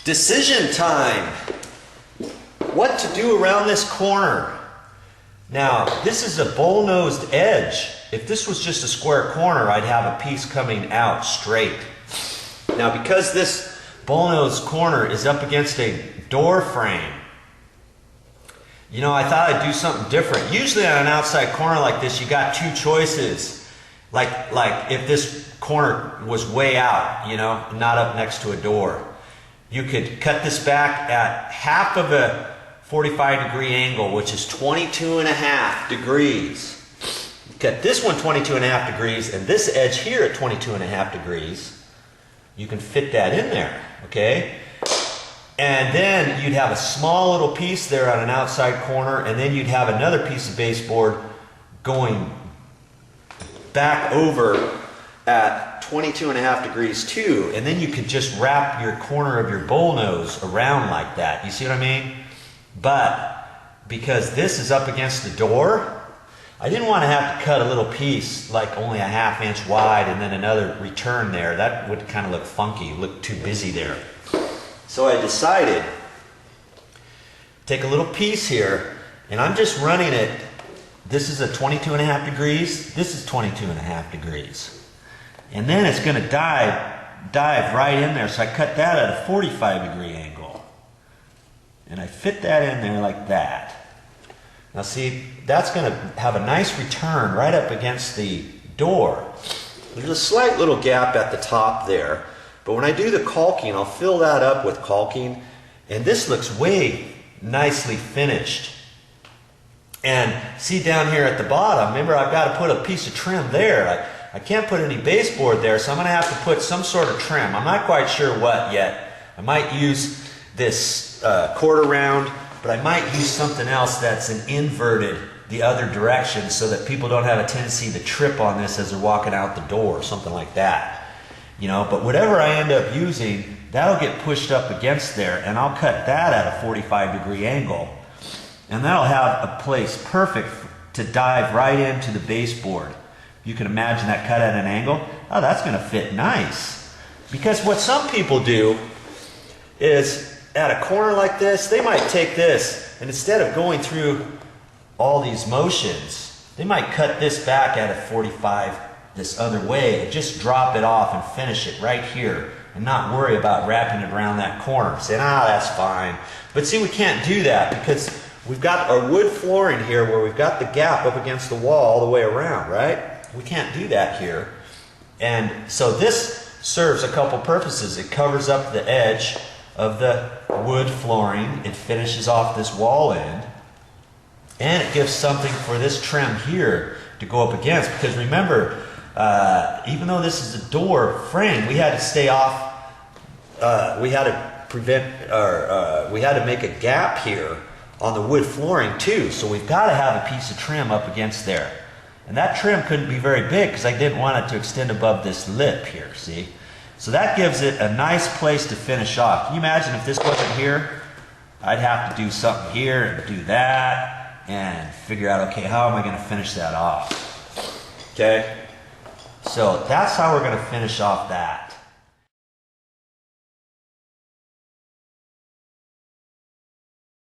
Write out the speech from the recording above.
Decision time. What to do around this corner? Now, this is a bull-nosed edge. If this was just a square corner, I'd have a piece coming out straight. Now, because this bull-nosed corner is up against a door frame, you know, I thought I'd do something different. Usually on an outside corner like this, you got two choices. Like if this corner was way out, you know, not up next to a door. You could cut this back at half of a 45-degree angle, which is 22.5 degrees. Cut this one 22.5 degrees, and this edge here at 22.5 degrees. You can fit that in there, okay? And then you'd have a small little piece there on an outside corner, and then you'd have another piece of baseboard going back over at 22.5 degrees too, and then you could just wrap your corner of your bullnose around like that. You see what I mean? But because this is up against the door, I didn't want to have to cut a little piece like only a ½ inch wide and then another return there. That would kind of look funky, look too busy there. So I decided take a little piece here, and I'm just running it. This is a 22.5 degrees. This is 22.5 degrees. And then it's going to dive right in there. So I cut that at a 45-degree angle. And I fit that in there like that. Now see, that's going to have a nice return right up against the door. There's a slight little gap at the top there. But when I do the caulking, I'll fill that up with caulking. And this looks way nicely finished. And see down here at the bottom, remember I've got to put a piece of trim there. I can't put any baseboard there, so I'm going to have to put some sort of trim. I'm not quite sure what yet. I might use this quarter round, but I might use something else that's an inverted the other direction so that people don't have a tendency to trip on this as they're walking out the door, something like that. You know, but whatever I end up using, that'll get pushed up against there, and I'll cut that at a 45-degree angle. And that'll have a place perfect to dive right into the baseboard. You can imagine that cut at an angle. Oh, that's going to fit nice. Because what some people do is at a corner like this, they might take this, and instead of going through all these motions, they might cut this back at a 45 this other way and just drop it off and finish it right here and not worry about wrapping it around that corner. Saying, that's fine. But see, we can't do that because we've got our wood flooring here where we've got the gap up against the wall all the way around, right? We can't do that here. And so this serves a couple purposes. It covers up the edge of the wood flooring. It finishes off this wall end. And it gives something for this trim here to go up against. Because remember, even though this is a door frame, we had to stay off, we had to make a gap here on the wood flooring too. So we've got to have a piece of trim up against there. And that trim couldn't be very big because I didn't want it to extend above this lip here, see? So that gives it a nice place to finish off. Can you imagine if this wasn't here? I'd have to do something here and do that and figure out, okay, how am I going to finish that off? Okay? So that's how we're going to finish off that.